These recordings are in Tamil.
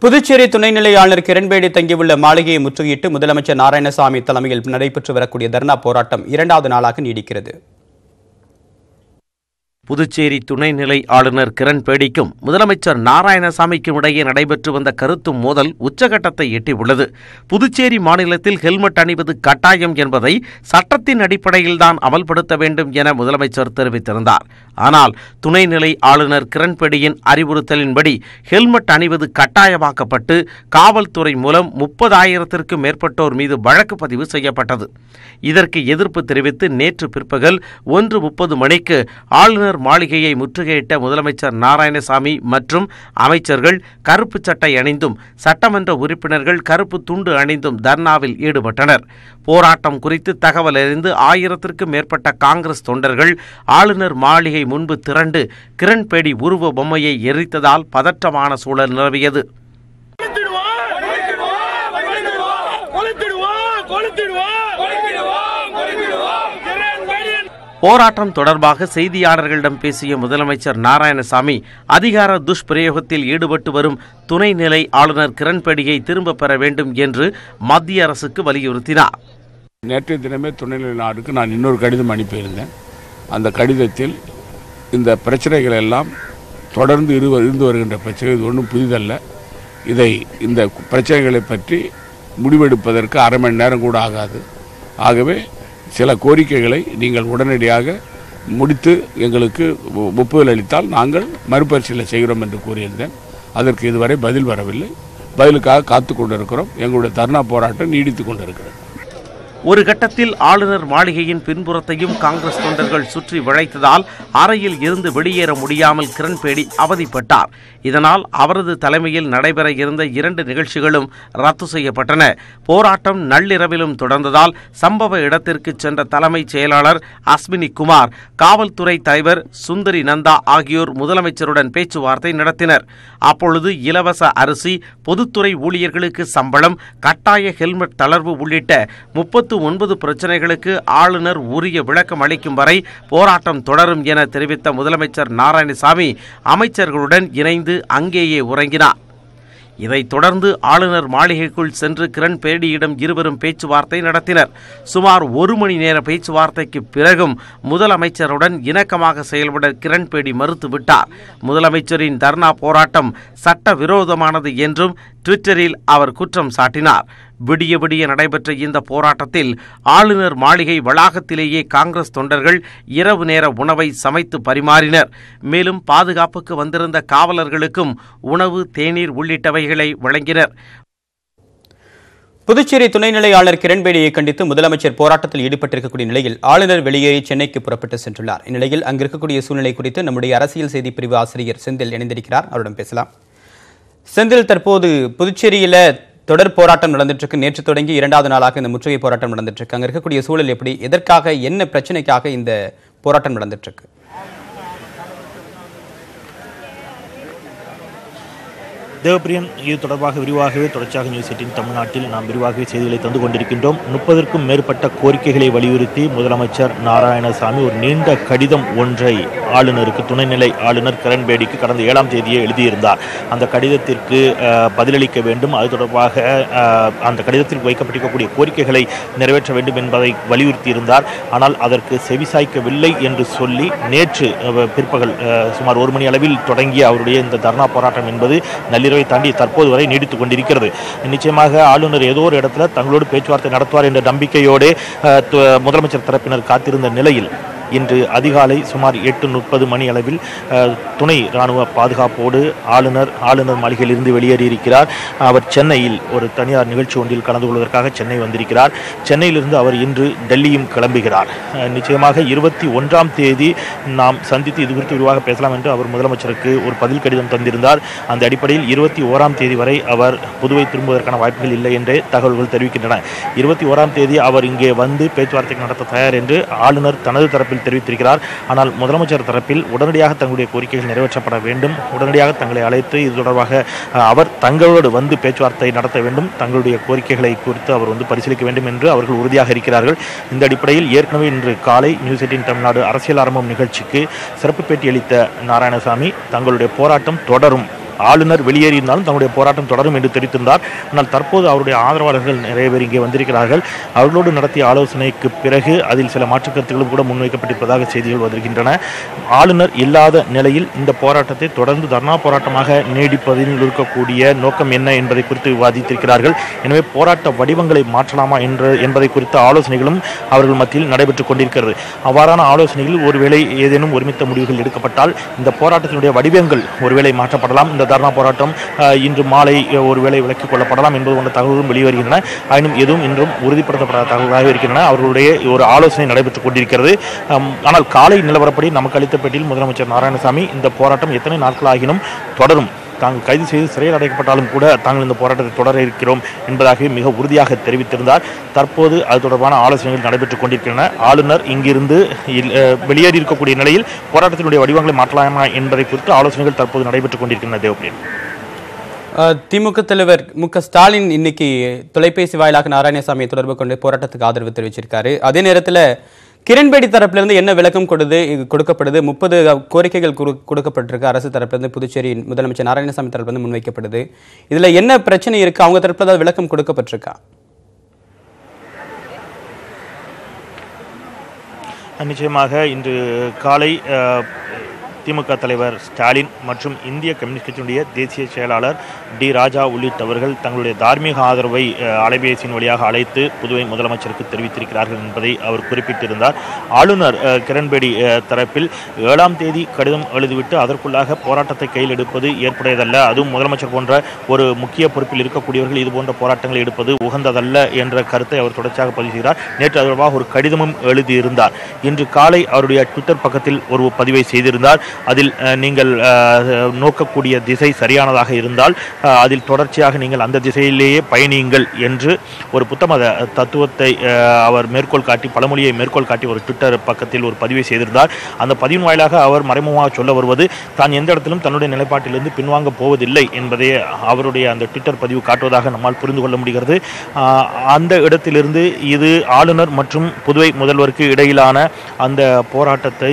புதுச்சேரி துணைநிலை ஆளுநர் கிரண்பேடி தங்கியுள்ள மாளிகையை முற்றுகையிட்டு முதலமைச்சர் நாராயணசாமி தலைமையில் நடைபெற்று வரக்கூடிய தர்ணா போராட்டம் இரண்டாவது நாளாக நீடிக்கிறது. புதுச்சேரி துணைநிலை ஆளுநர் கிரண்பேடிக்கும் முதலமைச்சர் நாராயணசாமிக்கும் இடையே நடைபெற்று வந்த கருத்து மோதல் உச்சகட்டத்தை எட்டியுள்ளது. புதுச்சேரி மாநிலத்தில் ஹெல்மெட் அணிவது கட்டாயம் என்பதை சட்டத்தின் அடிப்படையில்தான் அமல்படுத்த வேண்டும் என முதலமைச்சர் தெரிவித்திருந்தார். ஆனால் துணைநிலை ஆளுநர் கிரண்பேடியின் அறிவுறுத்தலின்படி ஹெல்மெட் அணிவது கட்டாயமாக்கப்பட்டு காவல்துறை மூலம் 30,000க்கும் மேற்பட்டோர் மீது வழக்கு பதிவு செய்யப்பட்டது. இதற்கு எதிர்ப்பு தெரிவித்து நேற்று பிற்பகல் 1:30 மணிக்கு ஆளுநர் மாளிகையை முற்றுகையிட்ட முதலமைச்சர் நாராயணசாமி மற்றும் அமைச்சர்கள் கருப்பு சட்டை அணிந்தும் சட்டமன்ற உறுப்பினர்கள் கருப்பு துண்டு அணிந்தும் தர்ணாவில் ஈடுபட்டனர். போராட்டம் குறித்து தகவல் அறிந்து 1000க்கும் மேற்பட்ட காங்கிரஸ் தொண்டர்கள் ஆளுநர் மாளிகை முன்பு திரண்டு கிரண்பேடி உருவ பொம்மையை எரித்ததால் பதற்றமான சூழல் நிலவியது. போராட்டம் தொடர்பாக செய்தியாளர்களிடம் பேசிய முதலமைச்சர் நாராயணசாமி அதிகார துஷ்பிரயோகத்தில் ஈடுபட்டு வரும் துணைநிலை ஆளுநர் கிரண்பேடியை திரும்ப பெற வேண்டும் என்று மத்திய அரசுக்கு வலியுறுத்தினார். நேற்றைய தினமே துணைநிலை ஆளுநருக்கு நான் இன்னொரு கடிதம் அனுப்பியிருந்தேன். அந்த கடிதத்தில் இந்த பிரச்சனைகள் எல்லாம் தொடர்ந்து இருந்து வருகின்ற பிரச்சனை, இது ஒன்றும் புதிதல்ல. இந்த பிரச்சனைகளை பற்றி முடிவெடுப்பதற்கு அரை மணி நேரம் கூட ஆகாது. ஆகவே சில கோரிக்கைகளை நீங்கள் உடனடியாக முடித்து எங்களுக்கு ஒப்புதல் அளித்தால் நாங்கள் மறுபரிசீலனை செய்கிறோம் என்று கூறியிருந்தேன். அதற்கு இதுவரை பதில் வரவில்லை. பதிலுக்காக காத்து கொண்டிருக்கிறோம். எங்களுடைய தர்ணா போராட்டம் நீடித்துக் கொண்டிருக்கிறது. ஒரு கட்டத்தில் ஆளுநர் மாளிகையின் பின்புறத்தையும் காங்கிரஸ் தொண்டர்கள் சுற்றி வளைத்ததால் அறையில் இருந்து வெளியேற முடியாமல் கிரண்பேடி அவதிப்பட்டார். இதனால் அவரது தலைமையில் நடைபெற இருந்த 2 நிகழ்ச்சிகளும் ரத்து செய்யப்பட்டன. போராட்டம் நள்ளிரவிலும் தொடர்ந்ததால் சம்பவ இடத்திற்கு சென்ற தலைமைச் செயலாளர் அஸ்வினி குமார், காவல்துறை தலைவர் சுந்தரி நந்தா ஆகியோர் முதலமைச்சருடன் பேச்சுவார்த்தை நடத்தினர். அப்பொழுது இலவச அரிசி, பொதுத்துறை ஊழியர்களுக்கு சம்பளம், கட்டாய ஹெல்மெட் தளர்வு உள்ளிட்ட 39 பிரச்சனைகளுக்கு ஆளுநர் உரிய விளக்கம் அளிக்கும் வரை போராட்டம் தொடரும் என தெரிவித்த முதலமைச்சர் நாராயணசாமி அமைச்சர்களுடன் இணைந்து அங்கேயே உறங்கினார். இதைத் தொடர்ந்து ஆளுநர் மாளிகைக்குள் சென்று கிரண்பேடியிடம் இருவரும் பேச்சுவார்த்தை நடத்தினர். சுமார் 1 மணி நேர பேச்சுவார்த்தைக்கு பிறகும் முதலமைச்சருடன் இணக்கமாக செயல்பட கிரண்பேடி மறுத்துவிட்டார். முதலமைச்சரின் தர்ணா போராட்டம் சட்டவிரோதமானது என்றும் ட்விட்டரில் அவர் குற்றம் சாட்டினார். விடிய விடிய நடைபெற்ற இந்த போராட்டத்தில் ஆளுநர் மாளிகை வளாகத்திலேயே காங்கிரஸ் தொண்டர்கள் இரவு நேர உணவை சமைத்து பரிமாறினர். மேலும் பாதுகாப்புக்கு வந்திருந்த காவலர்களுக்கும் உணவு, தேநீர் உள்ளிட்டவைகளை வழங்கினர். புதுச்சேரி துணைநிலை ஆளுநர் கிரண்பேடியை கண்டித்து முதலமைச்சர் போராட்டத்தில் ஈடுபட்டிருக்கக்கூடிய நிலையில் ஆளுநர் வெளியேறி சென்னைக்கு புறப்பட்டு சென்றுள்ளார். இந்நிலையில் அங்கிருக்கக்கூடிய சூழ்நிலை குறித்து நம்முடைய அரசியல் செய்தி பிரிவு ஆசிரியர் செந்தில் இணைந்திருக்கிறார். அவரிடம் பேசலாம். செந்தில், தற்போது புதுச்சேரியில தொடர் போராட்டம் நடந்துட்டு இருக்கு. நேற்று தொடங்கி இரண்டாவது நாளாக இந்த முற்றுகை போராட்டம் நடந்துட்டு இருக்கு. அங்க இருக்கக்கூடிய சூழல் எப்படி, எதற்காக, என்ன பிரச்சனைக்காக இந்த போராட்டம் நடந்துட்டு இருக்கு? தேவப்பிரியன், இது தொடர்பாக விரிவாகவே தொடர்ச்சியாக நியூஸ் 18 தமிழ்நாட்டில் நாம் விரிவாகவே செய்திகளை தந்து கொண்டிருக்கின்றோம். 30க்கும் மேற்பட்ட கோரிக்கைகளை வலியுறுத்தி முதலமைச்சர் நாராயணசாமி ஒரு நீண்ட கடிதம் ஒன்றை ஆளுநருக்கு, துணைநிலை ஆளுநர் கிரண்பேடிக்கு கடந்த 7ஆம் தேதியே எழுதியிருந்தார். அந்த கடிதத்திற்கு பதிலளிக்க வேண்டும், அது தொடர்பாக அந்த கடிதத்தில் வைக்கப்பட்டிருக்கக்கூடிய கோரிக்கைகளை நிறைவேற்ற வேண்டும் என்பதை வலியுறுத்தியிருந்தார். ஆனால் அதற்கு செவிசாய்க்கவில்லை என்று சொல்லி நேற்று பிற்பகல் சுமார் 1 மணி அளவில் தொடங்கிய அவருடைய இந்த தர்ணா போராட்டம் என்பது நள்ளிரவை தாண்டி தற்போது வரை நீடித்துக் கொண்டிருக்கிறது. நிச்சயமாக ஆளுநர் ஏதோ ஒரு இடத்துல தங்களோடு பேச்சுவார்த்தை நடத்துவார் என்ற நம்பிக்கையோடு முதலமைச்சர் தரப்பினர் காத்திருந்த நிலையில் இன்று அதிகாலை சுமார் 8:30 மணி அளவில் துணை இராணுவ பாதுகாப்போடு ஆளுநர் மாளிகையிலிருந்து வெளியேறியிருக்கிறார். அவர் சென்னையில் ஒரு தனியார் நிகழ்ச்சி ஒன்றில் கலந்து கொள்வதற்காக சென்னை வந்திருக்கிறார். சென்னையிலிருந்து அவர் இன்று டெல்லியும் கிளம்புகிறார். நிச்சயமாக 21ஆம் தேதி நாம் சந்தித்து இது குறித்து விரிவாக பேசலாம் என்று அவர் முதலமைச்சருக்கு ஒரு பதில் கடிதம் தந்திருந்தார். அந்த அடிப்படையில் 21ஆம் தேதி வரை அவர் புதுவை திரும்புவதற்கான வாய்ப்புகள் இல்லை என்றே தகவல்கள் தெரிவிக்கின்றன. 21ஆம் தேதி அவர் இங்கே வந்து பேச்சுவார்த்தை நடத்த தயார் என்று ஆளுநர் தனது தரப்பில் தெரிவித்திருக்கிறார். ஆனால் முதலமைச்சர் தரப்பில் உடனடியாக தங்களுடைய கோரிக்கைகள் நிறைவேற்றப்பட வேண்டும், உடனடியாக தங்களை அழைத்து இது தொடர்பாக அவர் தங்களோடு வந்து பேச்சுவார்த்தை நடத்த வேண்டும், தங்களுடைய கோரிக்கைகளை குறித்து அவர் வந்து பரிசீலிக்க வேண்டும் என்று அவர்கள் உறுதியாக இருக்கிறார்கள். இந்த அடிப்படையில் ஏற்கனவே இன்று காலை நியூஸ் 18 தமிழ்நாடு அரசியல் ஆரம்பம் நிகழ்ச்சிக்கு சிறப்பு பேட்டி அளித்த நாராயணசாமி தங்களுடைய போராட்டம் தொடரும், ஆளுநர் வெளியேறியிருந்தாலும் தங்களுடைய போராட்டம் தொடரும் என்று தெரிவித்திருந்தார். ஆனால் தற்போது அவருடைய ஆதரவாளர்கள் நிறைய பேர் இங்கே வந்திருக்கிறார்கள். அவர்களோடு நடத்திய ஆலோசனைக்கு பிறகு அதில் சில மாற்றுக் கருத்துக்களும் கூட முன்வைக்கப்பட்டிருப்பதாக செய்திகள் வந்திருக்கின்றன. ஆளுநர் இல்லாத நிலையில் இந்த போராட்டத்தை தொடர்ந்து தர்ணா போராட்டமாக நீடிப்பதில் இருக்கக்கூடிய நோக்கம் என்ன என்பதை குறித்து விவாதித்திருக்கிறார்கள். எனவே போராட்ட வடிவங்களை மாற்றலாமா என்பதை குறித்த ஆலோசனைகளும் அவர்கள் மத்தியில் நடைபெற்றுக் கொண்டிருக்கிறது. அவ்வாறான ஆலோசனைகளில் ஒருவேளை ஏதேனும் ஒருமித்த முடிவுகள் எடுக்கப்பட்டால் இந்த போராட்டத்தினுடைய வடிவங்கள் ஒருவேளை மாற்றப்படலாம். இந்த தர்ணா போராட்டம் இன்று மாலை ஒருவேளை விலக்கிக் கொள்ளப்படலாம் என்பது போன்ற தகவல்களும் வெளிவருகின்றன. ஆயினும் எதுவும் இன்றும் உறுதிப்படுத்தப்படாத தகவல்களாக இருக்கின்றன. அவர்களுடைய ஒரு ஆலோசனை நடைபெற்றுக் கொண்டிருக்கிறது. ஆனால் காலை நிலவரப்படி நமக்கு அளித்த பேட்டியில் முதலமைச்சர் நாராயணசாமி இந்த போராட்டம் எத்தனை நாட்கள் ஆகினும் தொடரும், தாங்கள் கைது செய்து சிறையில் அடைக்கப்பட்டாலும் கூட தாங்கள் இந்த போராட்டத்தை தொடர இருக்கிறோம் என்பதாகவே மிக உறுதியாக தெரிவித்திருந்தார். தற்போது அது தொடர்பான ஆலோசனைகள் நடைபெற்றுக் கொண்டிருக்கின்றன. ஆளுநர் இங்கிருந்து வெளியேறி இருக்கக்கூடிய நிலையில் போராட்டத்தினுடைய வடிவங்களை மாற்றலாமா என்பதை குறித்து ஆலோசனைகள் தற்போது நடைபெற்றுக் கொண்டிருக்கின்றன. தேவப்பிரியன், திமுக தலைவர் ஸ்டாலின் இன்னைக்கு தொலைபேசி வாயிலாக நாராயணசாமியை தொடர்பு கொண்டு போராட்டத்துக்கு ஆதரவு தெரிவிச்சிருக்காரு. அதே நேரத்தில் கிரண்பேடி தரப்பிலிருந்து என்ன விளக்கம் கொடுக்கப்படுது? 30 கோரிக்கைகள் கொடுக்கப்பட்டிருக்கு அரசு தரப்பிலிருந்து. புதுச்சேரி முதலமைச்சர் நாராயணசாமி தரப்பிலிருந்து முன்வைக்கப்படுது. இதுல என்ன பிரச்சனை இருக்கு? அவங்க தரப்புல ஏதாவது விளக்கம் கொடுக்கப்பட்டிருக்கா? நிச்சயமாக இன்று காலை திமுக தலைவர் ஸ்டாலின் மற்றும் இந்திய கம்யூனிஸ்ட் கட்சியினுடைய தேசிய செயலாளர் டி ராஜா உள்ளிட்டவர்கள் தங்களுடைய தார்மீக ஆதரவை அலைபேசியின் வழியாக அழைத்து புதுவை முதலமைச்சருக்கு தெரிவித்திருக்கிறார்கள் என்பதை அவர் குறிப்பிட்டிருந்தார். ஆளுநர் கிரண்பேடி தரப்பில் 7ஆம் தேதி கடிதம் எழுதிவிட்டு அதற்குள்ளாக போராட்டத்தை கையில் எடுப்பது ஏற்புடையதல்ல, அதுவும் முதலமைச்சர் போன்ற ஒரு முக்கிய பொறுப்பில் இருக்கக்கூடியவர்கள் இதுபோன்ற போராட்டங்களை எடுப்பது உகந்ததல்ல என்ற கருத்தை அவர் தொடர்ச்சியாக பதிவு செய்கிறார். நேற்று தொடர்பாக ஒரு கடிதமும் எழுதியிருந்தார். இன்று காலை அவருடைய ட்விட்டர் பக்கத்தில் ஒரு பதிவை செய்திருந்தார். அதில் நீங்கள் நோக்கக்கூடிய திசை சரியானதாக இருந்தால் அதில் தொடர்ச்சியாக நீங்கள் அந்த திசையிலேயே பயணியுங்கள் என்று ஒரு புத்தமத தத்துவத்தை அவர் மேற்கோள் காட்டி, பழமொழியை மேற்கோள் காட்டி ஒரு ட்விட்டர் பக்கத்தில் ஒரு பதிவை செய்திருந்தார். அந்த பதிவின் வாயிலாக அவர் மறைமுகமாக சொல்ல வருவது தான் எந்த இடத்திலும் தன்னுடைய நிலைப்பாட்டிலிருந்து பின்வாங்க போவதில்லை என்பதே அவருடைய அந்த ட்விட்டர் பதிவு காட்டுவதாக நம்மால் புரிந்து கொள்ள முடிகிறது. அந்த இடத்திலிருந்து இது ஆளுநர் மற்றும் புதுவை முதல்வருக்கு இடையிலான அந்த போராட்டத்தை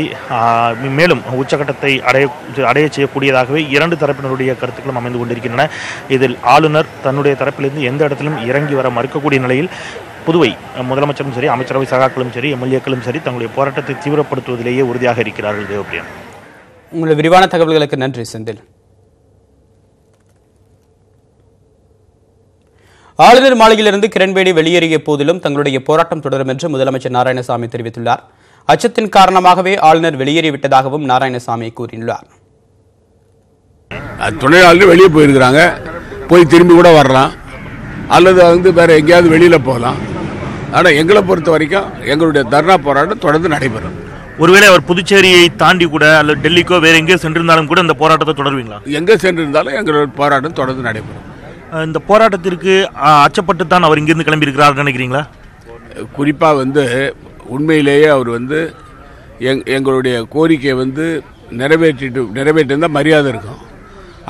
மேலும் உச்சகட்ட அடைய செய்யக்கூடியதாகவே இரண்டு தரப்பினருடைய கருத்துக்களும் அமைந்து கொண்டிருக்கின்றன. இதில் ஆளுநர் தன்னுடைய தரப்பிலிருந்து எந்த இடத்திலும் இறங்கி வர மறுக்கக்கூடிய நிலையில் புதுவை முதலமைச்சரும் சரி, அமைச்சரவை சகாக்களும் சரி, எம்எல்ஏக்களும் சரி தங்களுடைய போராட்டத்தை தீவிரப்படுத்துவதிலேயே உறுதியாக இருக்கிறார்கள். தேவப்பிரியன், உங்களுடைய விரிவான தகவல்களுக்கு நன்றி செந்தில். ஆளுநர் மாளிகையிலிருந்து கிரண்பேடி வெளியேறிய போதிலும் தங்களுடைய போராட்டம் தொடரும் என்று முதலமைச்சர் நாராயணசாமி தெரிவித்துள்ளார். அச்சத்தின் காரணமாகவே ஆளுநர் வெளியேறிவிட்டதாகவும் நாராயணசாமி கூறியுள்ளார். துணை ஆளுநர் வெளியே போயிருக்கிறாங்க, போய் திரும்பி கூட வரலாம், அல்லது வேற எங்கேயாவது வெளியில போகலாம். ஆனால் எங்களை பொறுத்த வரைக்கும் எங்களுடைய தர்ணா போராட்டம் தொடர்ந்து நடைபெறும். ஒருவேளை அவர் புதுச்சேரியை தாண்டி கூட அல்லது டெல்லிக்கோ வேற எங்கேயோ சென்றிருந்தாலும் கூட இந்த போராட்டத்தை தொடருவீங்களா? எங்கே சென்றிருந்தாலும் எங்களுடைய போராட்டம் தொடர்ந்து நடைபெறும். இந்த போராட்டத்திற்கு அச்சப்பட்டு தான் அவர் இங்கிருந்து கிளம்பி இருக்கிறார் நினைக்கிறீங்களா? குறிப்பாக உண்மையிலேயே அவர் எங்களுடைய கோரிக்கையை நிறைவேற்றிருந்தால் மரியாதை இருக்கும்.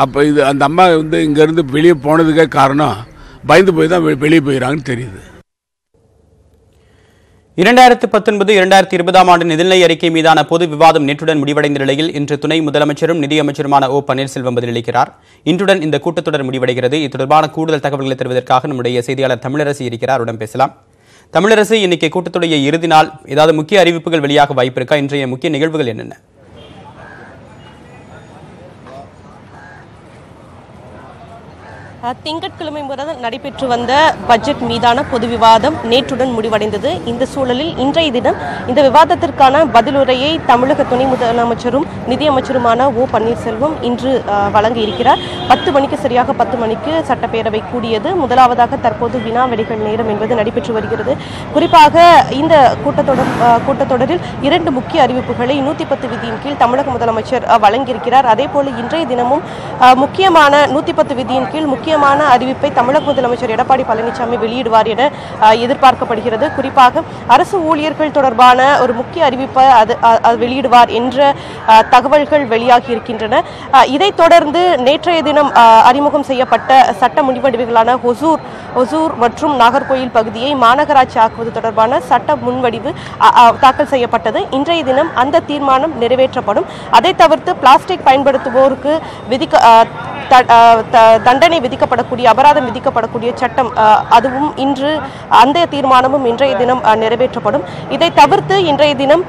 அப்போ அந்த அம்மா இங்கேருந்து வெளியே போனதுக்கே காரணம் பயந்து போய் தான் வெளியே போயிடறாங்கன்னு தெரியுது. 2019-2020 ஆண்டு நிதிநிலை அறிக்கை மீதான பொது விவாதம் நேற்றுடன் முடிவடைந்த நிலையில் இன்று துணை முதலமைச்சரும் நிதியமைச்சருமான ஓ பன்னீர்செல்வம் பதிலளிக்கிறார். இன்றுடன் இந்த கூட்டத்தொடர் முடிவடைகிறது. இது தொடர்பான கூடுதல் தகவல்களை தருவதற்காக நம்முடைய செய்தியாளர் தமிழரசி இருக்கிறார், அவருடன் பேசலாம். தமிழரசு, இன்னைக்கு கூட்டத்துடைய இறுதி நாள், ஏதாவது முக்கிய அறிவிப்புகள் வெளியாக வாய்ப்பு இருக்கா? இன்றைய முக்கிய நிகழ்வுகள் என்னென்ன? திங்கட்கிழமை முதல் நடைபெற்று வந்த பட்ஜெட் மீதான பொது விவாதம் நேற்றுடன் முடிவடைந்தது. இந்த சூழலில் இன்றைய தினம் இந்த விவாதத்திற்கான பதிலுரையை தமிழக துணை முதலமைச்சரும் நிதியமைச்சருமான ஓ பன்னீர்செல்வம் இன்று வழங்க இருக்கிறார். 10 மணிக்கு சரியாக 10 மணிக்கு சட்டப்பேரவை கூடியது. முதலாவதாக தற்போது வினாவெளிகள் நேரம் என்பது நடைபெற்று வருகிறது. குறிப்பாக இந்த கூட்டத்தொடரில் 2 முக்கிய அறிவிப்புகளை 110 விதியின் கீழ் தமிழக முதலமைச்சர் வழங்கியிருக்கிறார். அதேபோல இன்றைய தினமும் முக்கியமான 110 விதியின் கீழ் முக்கியமான அறிவிப்பை தமிழக முதலமைச்சர் எடப்பாடி பழனிசாமி வெளியிடுவார் என எதிர்பார்க்கப்படுகிறது. குறிப்பாக அரசு ஊழியர்கள் தொடர்பான ஒரு முக்கிய அறிவிப்பை வெளியிடுவார் என்ற தகவல்கள் வெளியாகி இருக்கின்றன. இதைத் தொடர்ந்து நேற்றைய தினம் அறிமுகம் செய்யப்பட்ட சட்ட முன்வடிவுகளான ஒசூர் மற்றும் நாகர்கோயில் பகுதியை மாநகராட்சி ஆக்குவது தொடர்பான சட்ட முன்வடிவு தாக்கல் செய்யப்பட்டது. இன்றைய தினம் அந்த தீர்மானம் நிறைவேற்றப்படும். அதை தவிர்த்து பிளாஸ்டிக் பயன்படுத்துவோருக்கு தண்டனை விதிக்கப்படக்கூடிய அபராதம் விதிக்கப்படக்கூடிய சட்டம் அதுவும் இன்று அந்த தீர்மானமும் இன்றைய தினம் நிறைவேற்றப்படும். இதை தவிர்த்து இன்றைய தினம்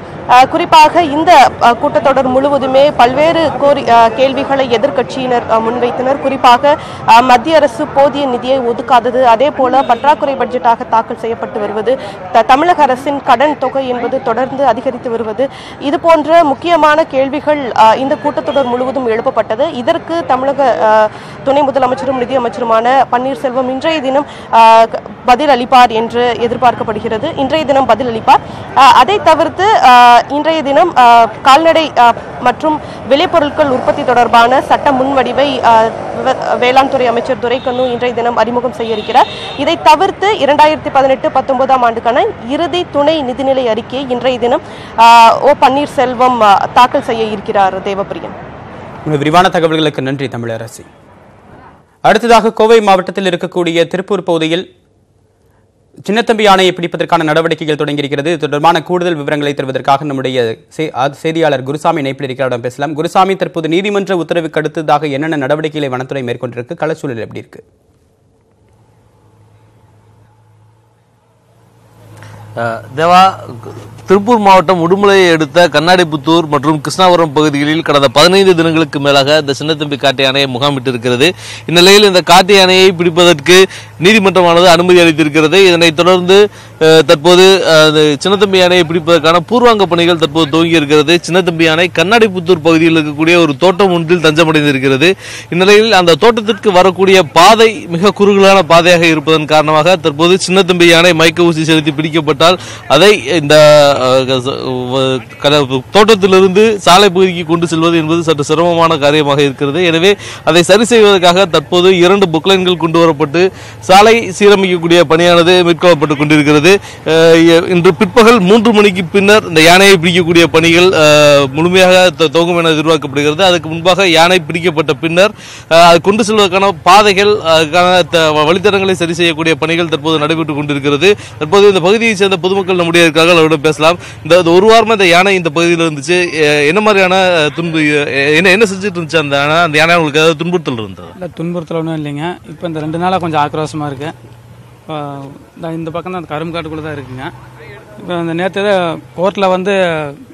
குறிப்பாக இந்த கூட்டத்தொடர் முழுவதுமே பல்வேறு கேள்விகளை எதிர்க்கட்சியினர் முன்வைத்தனர். குறிப்பாக மத்திய அரசு போதிய நிதியை ஒதுக்காதது, அதே போல பற்றாக்குறை பட்ஜெட்டாக தாக்கல் செய்யப்பட்டு வருவது, தமிழக அரசின் கடன் தொகை என்பது தொடர்ந்து அதிகரித்து வருவது, இது போன்ற முக்கியமான கேள்விகள் இந்த கூட்டத்தொடர் முழுவதும் எழுப்பப்பட்டது. இதற்கு தமிழக துணை முதலமைச்சரும் நிதியமைச்சருமான பன்னீர்செல்வம் இன்றைய தினம் பதில் அளிப்பார் என்று எதிர்பார்க்கப்படுகிறது. இன்றைய தினம் பதில் அளிப்பார். அதை தவிர்த்து இன்றைய தினம் கால்நடை மற்றும் விளைபொருட்கள் உற்பத்தி தொடர்பான சட்ட முன்வடிவை வேளாண் துறை அமைச்சர் துரைக்கண்ணு இன்றைய தினம் அறிமுகம் செய்ய இருக்கிறார். இதை தவிர்த்து 2018-19 ஆண்டுக்கான இறுதி துணை நிதிநிலை அறிக்கையை இன்றைய தினம் ஓ பன்னீர்செல்வம் தாக்கல் செய்ய இருக்கிறார். தேவப்பிரியன், விரிவான தகவல்களுக்கு நன்றி தமிழரசி. அடுத்ததாக கோவை மாவட்டத்தில் இருக்கக்கூடிய திருப்பூர் பகுதியில் சின்னத்தம்பி யானையை பிடிப்பதற்கான நடவடிக்கைகள் தொடங்கியிருக்கிறது. இது தொடர்பான கூடுதல் விவரங்களை தருவதற்காக நம்முடைய செய்தியாளர் குருசாமி இணைப்பில் இருக்கிறவரிடம் பேசலாம். குருசாமி, தற்போது நீதிமன்ற உத்தரவுக்கு அடுத்ததாக என்னென்ன நடவடிக்கைகளை வனத்துறை மேற்கொண்டிருக்கு? களச்சூழல் எப்படி இருக்கு? தேவா, திருப்பூர் மாவட்டம் உடுமலையை அடுத்த கண்ணாடிப்புத்தூர் மற்றும் கிருஷ்ணாபுரம் பகுதிகளில் கடந்த 15 தினங்களுக்கு மேலாக இந்த சின்னத்தம்பி காட்டு யானையை முகாமிட்டிருக்கிறது. இந்நிலையில் இந்த காட்டு யானையை பிடிப்பதற்கு நீதிமன்றமானது அனுமதி அளித்திருக்கிறது. இதனைத் தொடர்ந்து தற்போது சின்னத்தம்பி யானையை பிடிப்பதற்கான பூர்வாங்க பணிகள் தற்போது துவங்கி இருக்கிறது. சின்னத்தம்பி யானை கண்ணாடிப்புத்தூர் பகுதியில் இருக்கக்கூடிய ஒரு தோட்டம் ஒன்றில் தஞ்சமடைந்திருக்கிறது. இந்நிலையில் அந்த தோட்டத்திற்கு வரக்கூடிய பாதை மிக குறுகலான பாதையாக இருப்பதன் காரணமாக தற்போது சின்னத்தம்பி யானை மயக்க ஊசி செலுத்தி பிடிக்கப்பட்டால் அதை இந்த தோட்டத்திலிருந்து சாலை பகுதிக்கு கொண்டு செல்வது என்பது சற்று சிரமமான காரியமாக இருக்கிறது. எனவே அதை சரி செய்வதற்காக தற்போது 2 புக்லைன்கள் கொண்டு வரப்பட்டு சாலை சீரமைக்கக்கூடிய பணியானது மேற்கொள்ளப்பட்டுக் கொண்டிருக்கிறது. இன்று பிற்பகல் 3 மணிக்கு பின்னர் இந்த யானையை பிடிக்கக்கூடிய பணிகள் முழுமையாக துவங்கும் என எதிர்பார்க்கப்படுகிறது. அதுக்கு முன்பாக யானை பிடிக்கப்பட்ட பின்னர் கொண்டு செல்வதற்கான பாதைகள் வழித்தடங்களை சரி செய்யக்கூடிய பணிகள் தற்போது நடைபெற்றுக் கொண்டிருக்கிறது. தற்போது இந்த பகுதியை சேர்ந்த பொதுமக்கள் நம்முடைய இருக்கார்கள், அவரிடம் பேசலாம். இந்த ஒரு வாரமா இந்த யானை இந்த பகுதியில் இருந்துச்சு, என்ன மாதிரியான என்ன செஞ்சுட்டு இருந்துச்சு? அந்த யானை உங்களுக்கு ஏதாவது துன்புறுத்தல் இருந்தது? இல்லை, துன்புறுத்தல் ஒன்றும் இல்லைங்க. இப்போ இந்த 2 நாளாக கொஞ்சம் ஆக்ரோஷமாக இருக்கு. இந்த பக்கம் தான் கரும்புக்காட்டுக்குள்ளே தான் இருக்குங்க. இப்போ இந்த நேற்று கோர்ட்டில் வந்து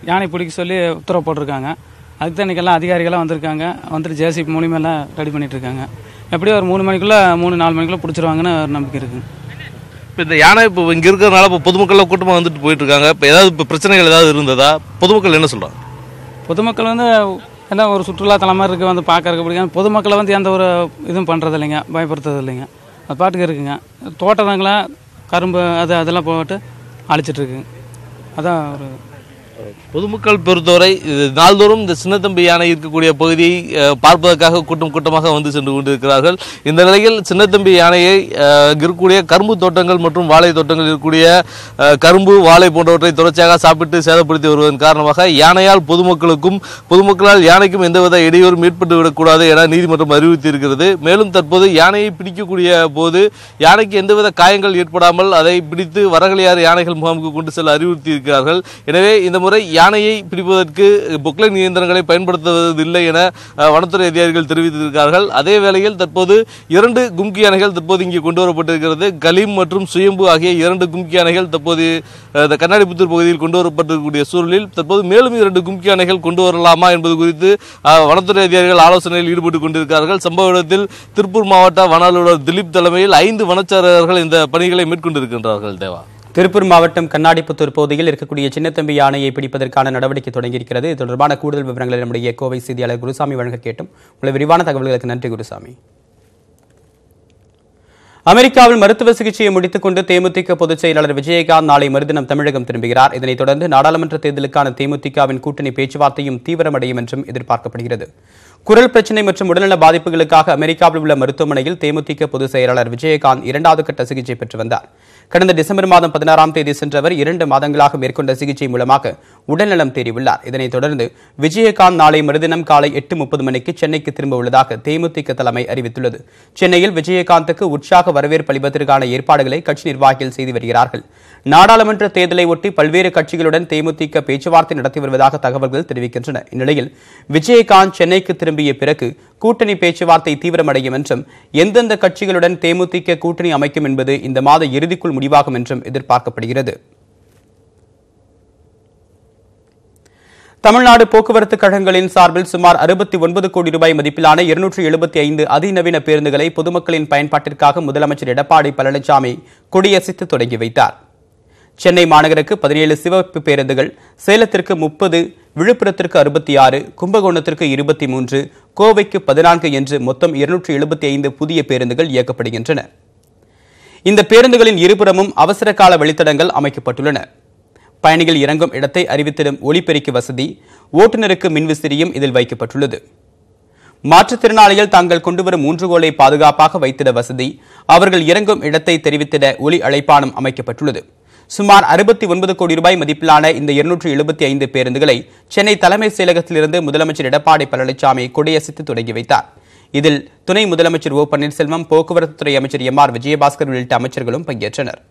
யானை பிடிக்க சொல்லி உத்தரவு போட்டிருக்காங்க. அதுக்கு தான் இன்றைக்கெல்லாம் அதிகாரிகள்லாம் வந்திருக்காங்க. வந்துட்டு ஜேசிபி மூலியமெல்லாம் ரெடி பண்ணிட்டு இருக்காங்க. எப்படியும் ஒரு 3 மணிக்குள்ளே 3-4 மணிக்குள்ளே பிடிச்சிருவாங்கன்னு ஒரு நம்பிக்கை இருக்குங்க. இப்போ இந்த யானை இப்போ இங்கே இருக்கிறதுனால இப்போ பொதுமக்கள்லாம் கூட்டமாக வந்துட்டு போயிட்டு இருக்காங்க. இப்போ ஏதாவது இப்போ பிரச்சனைகள் ஏதாவது இருந்ததா? பொதுமக்கள் என்ன சொல்கிறாங்க? பொதுமக்கள் வந்து என்ன ஒரு சுற்றுலா தலம் மாதிரி இருக்குது, வந்து பார்க்கறதுக்கு பிடிக்கும். பொதுமக்களை வந்து எந்த ஒரு இதுவும் பண்ணுறது இல்லைங்க, பயப்படுத்துறது இல்லைங்க. அது பாட்டுக்கு இருக்குங்க. தோட்டத்தாங்களா கரும்பு அதெல்லாம் போட்டு அழிச்சிட்டு இருக்குங்க. அதான் ஒரு பொதுமக்கள் பொறுத்தவரை நாள்தோறும் இந்த சின்னத்தம்பி யானை இருக்கக்கூடிய பகுதியை பார்ப்பதற்காக கூட்டமாக வந்து சென்று கொண்டிருக்கிறார்கள். இந்த நிலையில் சின்னத்தம்பி யானையை இருக்கக்கூடிய கரும்பு தோட்டங்கள் மற்றும் வாழை தோட்டங்கள் இருக்கக்கூடிய கரும்பு வாழை போன்றவற்றை தொடர்ச்சியாக சாப்பிட்டு சேதப்படுத்தி வருவதன் காரணமாக யானையால் பொதுமக்களால் யானைக்கும் எந்தவித இடையூறும் ஏற்பட்டு விடக்கூடாது என நீதிமன்றம் அறிவித்திருக்கிறது. மேலும் தற்போது யானையை பிடிக்கக்கூடிய போது யானைக்கு எந்தவித காயங்கள் ஏற்படாமல் அதை பிடித்து வரகலையாறு யானைகள் முகாமுக்கு கொண்டு செல்ல அறிவுறுத்தியிருக்கிறார்கள். எனவே இந்த முறை யானையை பிடிப்பதற்கு பொக்லைன் இயந்திரங்களை பயன்படுத்துவதில்லை என வனத்துறை அதிகாரிகள் தெரிவித்திருக்கிறார்கள். அதே வேளையில் தற்போது 2 கும்கி யானைகள் தற்போது இங்கே கொண்டு வரப்பட்டிருக்கிறது. கலீம் மற்றும் சுயம்பு ஆகிய 2 கும்கி யானைகள் தற்போது இந்த கண்ணாடிப்புத்தூர் பகுதியில் கொண்டு வரப்பட்டிருக்கக்கூடிய சூழலில் தற்போது மேலும் 2 கும்கி யானைகள் கொண்டு வரலாமா என்பது குறித்து வனத்துறை அதிகாரிகள் ஆலோசனையில் ஈடுபட்டுக் கொண்டிருக்கிறார்கள். சம்பவ இடத்தில் திருப்பூர் மாவட்ட வன அலுவலர் திலீப் தலைமையில் 5 வனச்சாரர்கள் இந்த பணிகளை மேற்கொண்டிருக்கின்றார்கள். தேவா, திருப்பூர் மாவட்டம் கண்ணாடிப்புத்தூர் பகுதியில் இருக்கக்கூடிய சின்னத்தம்பி யானையை பிடிப்பதற்கான நடவடிக்கை தொடங்கியிருக்கிறது. இது தொடர்பான கூடுதல் விவரங்களை நம்முடைய கோவை செய்தியாளர் குருசாமி வழங்க கேட்டும். உங்களை விரிவான தகவல்களுக்கு நன்றி குருசாமி. அமெரிக்காவில் மருத்துவ சிகிச்சையை முடித்துக் கொண்டு தேமுதிக பொதுச் செயலாளர் விஜயகாந்த் நாளை மறுதினம் தமிழகம் திரும்புகிறார். இதனைத் தொடர்ந்து நாடாளுமன்ற தேர்தலுக்கான தேமுதிகவின் கூட்டணி பேச்சுவார்த்தையும் தீவிரமடையும் என்றும் எதிர்பார்க்கப்படுகிறது. குரல் பிரச்சினை மற்றும் உடல்நல பாதிப்புகளுக்காக அமெரிக்காவில் உள்ள மருத்துவமனையில் தேமுதிக பொதுச் செயலாளர் விஜயகாந்த் 2வது கட்ட சிகிச்சை பெற்று வந்தார். கடந்த டிசம்பர் மாதம் 16ஆம் தேதி சென்றவர் 2 மாதங்களாக மேற்கொண்ட சிகிச்சை மூலமாக உடல்நலம் தேறியுள்ளார். இதனைத் தொடர்ந்து விஜயகாந்த் நாளை மறுதினம் காலை 8:30 மணிக்கு சென்னைக்கு திரும்ப உள்ளதாக தேமுதிக தலைமை அறிவித்துள்ளது. சென்னையில் விஜயகாந்துக்கு உற்சாக வரவேற்பு அளிப்பதற்கான ஏற்பாடுகளை கட்சி நிர்வாகிகள் செய்து வருகிறார்கள். நாடாளுமன்ற தேர்தலை ஒட்டி பல்வேறு கட்சிகளுடன் தேமுதிக பேச்சுவார்த்தை நடத்தி வருவதாக தகவல்கள் தெரிவிக்கின்றன. இந்நிலையில் விஜயகாந்த் சென்னைக்கு திரும்பிய பிறகு கூட்டணி பேச்சுவார்த்தை தீவிரமடையும் என்றும் எந்தெந்த கட்சிகளுடன் தேமுதிக கூட்டணி அமைக்கும் என்பது இந்த மாத இறுதிக்குள் முடிவாகும் என்றும் எதிர்பார்க்கப்படுகிறது. தமிழ்நாடு போக்குவரத்து கழகங்களின் சார்பில் சுமார் 69 கோடி ரூபாய் மதிப்பிலான 275 அதிநவீன பேருந்துகளை பொதுமக்களின் பயன்பாட்டிற்காக முதலமைச்சர் எடப்பாடி பழனிசாமி கொடியசைத்து தொடங்கி வைத்தார். சென்னை மாநகருக்கு 17 சிவப்பு பேருந்துகள், சேலத்திற்கு 30, விழுப்புரத்திற்கு 66, கும்பகோணத்திற்கு 23, கோவைக்கு 14 என்று மொத்தம் 275 புதிய பேருந்துகள் இயக்கப்படுகின்றன. இந்த பேருந்துகளின் இருபுறமும் அவசர கால வழித்தடங்கள் அமைக்கப்பட்டுள்ளன. பயணிகள் இறங்கும் இடத்தை அறிவித்திடும் ஒலிபெருக்கி வசதி, ஓட்டுநருக்கு மின்விசிறியும் இதில் வைக்கப்பட்டுள்ளது. மாற்றுத்திறனாளிகள் தாங்கள் கொண்டுவரும் ஊன்றுகோலை பாதுகாப்பாக வைத்திட வசதி, அவர்கள் இறங்கும் இடத்தை தெரிவித்திட ஒலி அழைப்பானும் அமைக்கப்பட்டுள்ளது. சுமார் 69 கோடி ரூபாய் மதிப்பிலான இந்த 275 பேருந்துகளை சென்னை தலைமைச் செயலகத்திலிருந்து முதலமைச்சர் எடப்பாடி பழனிசாமி கொடியசைத்து தொடங்கி வைத்தார். இதில் துணை முதலமைச்சர் ஓ பன்னீர்செல்வம், போக்குவரத்துத்துறை அமைச்சர் எம்.ஆர். விஜயபாஸ்கர் உள்ளிட்ட அமைச்சர்களும் பங்கேற்றனர்.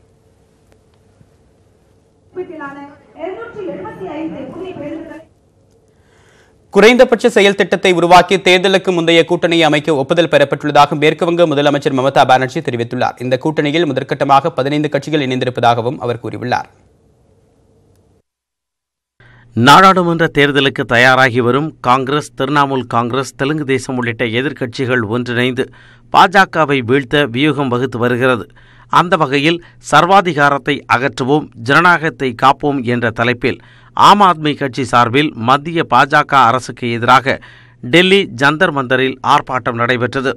குறைந்தபட்ச செயல் திட்டத்தை உருவாக்கி தேர்தலுக்கு முந்தைய கூட்டணியை அமைக்க ஒப்புதல் பெறப்பட்டுள்ளதாக மேற்குவங்க முதலமைச்சர் மமதா பானர்ஜி தெரிவித்துள்ளார். இந்த கூட்டணியில் முதற்கட்டமாக 15 கட்சிகள் இணைந்திருப்பதாகவும் அவர் கூறியுள்ளார். நாடாளுமன்ற தேர்தலுக்கு தயாராகி வரும் காங்கிரஸ், திரிணாமுல் காங்கிரஸ், தெலுங்கு தேசம் உள்ளிட்ட எதிர்க்கட்சிகள் ஒன்றிணைந்து பாஜகவை வீழ்த்த வியூகம் வகுத்து வருகிறது. அந்த வகையில் சர்வாதிகாரத்தை அகற்றுவோம், ஜனநாயகத்தை காப்போம் என்ற தலைப்பில் ஆம் ஆத்மி கட்சி சார்பில் மத்திய பாஜக அரசுக்கு எதிராக டெல்லி ஜந்தர் மந்தரில் ஆர்ப்பாட்டம் நடைபெற்றது.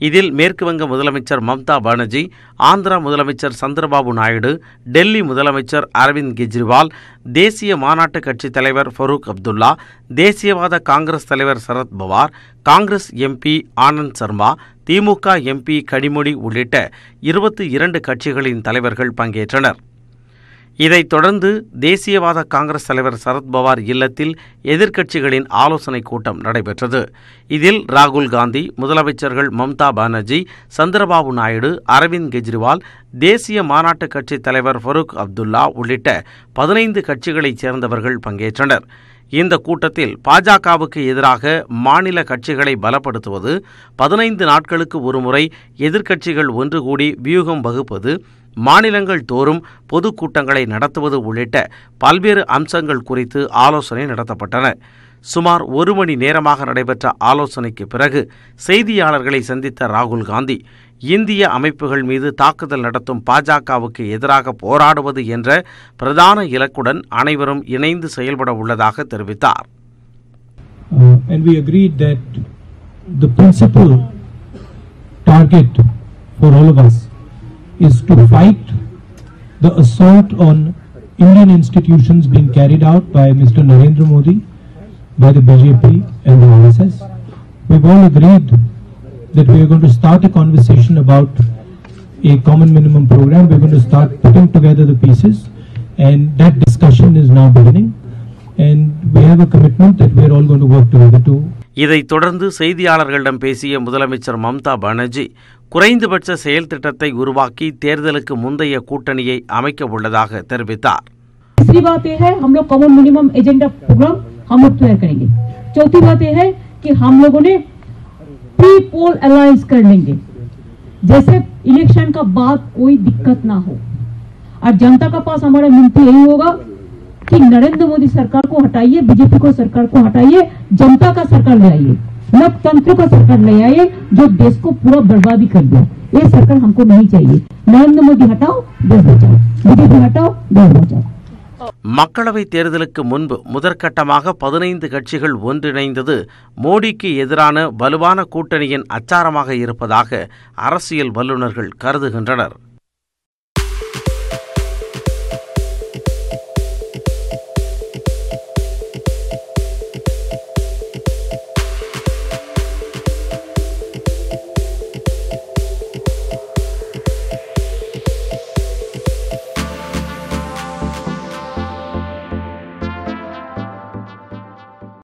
இதில் மேற்குவங்க முதலமைச்சர் மம்தா பானர்ஜி, ஆந்திரா முதலமைச்சர் சந்திரபாபு நாயுடு, டெல்லி முதலமைச்சர் அரவிந்த் கெஜ்ரிவால், தேசிய மாநாட்டு கட்சித் தலைவர் ஃபரூக் அப்துல்லா, தேசியவாத காங்கிரஸ் தலைவர் சரத் பவார், காங்கிரஸ் எம்பி ஆனந்த் சர்மா, திமுக எம்பி கனிமொழி உள்ளிட்ட 22 கட்சிகளின் தலைவர்கள் பங்கேற்றனர். இதைத் தொடர்ந்து தேசியவாத காங்கிரஸ் தலைவர் சரத்பவார் இல்லத்தில் எதிர்க்கட்சிகளின் ஆலோசனைக் கூட்டம் நடைபெற்றது. இதில் ராகுல் காந்தி, முதலமைச்சர்கள் மம்தா பானர்ஜி, சந்திரபாபு நாயுடு, அரவிந்த் கெஜ்ரிவால், தேசிய மாநாட்டு கட்சித் தலைவர் ஃபரூக் அப்துல்லா உள்ளிட்ட 15 கட்சிகளைச் சேர்ந்தவர்கள் பங்கேற்றனர். இந்த கூட்டத்தில் பாஜகவுக்கு எதிராக மாநில கட்சிகளை பலப்படுத்துவது, 15 நாட்களுக்கு ஒருமுறை எதிர்க்கட்சிகள் ஒன்று கூடி வியூகம் வகுப்பது, மாநிலங்கள் தோறும் பொதுக்கூட்டங்களை நடத்துவது உள்ளிட்ட பல்வேறு அம்சங்கள் குறித்து ஆலோசனை நடத்தப்பட்டன. சுமார் 1 மணி நேரமாக நடைபெற்ற ஆலோசனைக்கு பிறகு செய்தியாளர்களை சந்தித்த ராகுல் காந்தி, இந்திய அமைப்புகள் மீது தாக்குதல் நடத்தும் பாஜகவுக்கு எதிராக போராடுவது என்ற பிரதான இலக்குடன் அனைவரும் இணைந்து செயல்பட உள்ளதாக தெரிவித்தார். And we agreed that the principal target for all of us is to fight the assault on Indian institutions being carried out by Mr. Narendra Modi, by the BJP and the RSS. We've all agreed that we are going to start a conversation about a common minimum program. We're going to start putting together the pieces, and that discussion is now beginning, and we have a commitment that we're all going to work together to. இதைத் தொடர்ந்து செய்தியாளர்களிடம் பேசிய முதலமைச்சர் மம்தா பானர்ஜி, குறைந்தபட்ச செயல் திட்டத்தை உருவாக்கி தேர்தலுக்கு முந்தைய கூட்டணியை அமைக்க உள்ளதாக தெரிவித்தார். तीसरी बात यह है, हम लोग कॉमन मिनिमम एजेंडा प्रोग्राम हम लोग तैयार करेंगे. चौथी बात यह है कि हम लोगों ने प्री पोल अलायंस कर लेंगे, जैसे इलेक्शन का बाद कोई दिक्कत ना हो. और जनता का पास हमारा विनती यही होगा कि नरेंद्र मोदी सरकार को हटाइए, बीजेपी को सरकार को हटाइए, जनता का सरकार ले आइए, लोकतंत्र का सरकार ले आइए जो देश को पूरा बर्बादी कर दिया. ये सरकार हमको नहीं चाहिए. नरेंद्र मोदी हटाओ, देश बचाओ, बीजेपी हटाओ, देश बचाओ. மக்களவைத் தேர்தலுக்கு முன்பு முதற்கட்டமாக 15 கட்சிகள் ஒன்றிணைந்தது மோடிக்கு எதிரான வலுவான கூட்டணியின் அச்சாரமாக இருப்பதாக அரசியல் வல்லுநர்கள் கருதுகின்றனர்.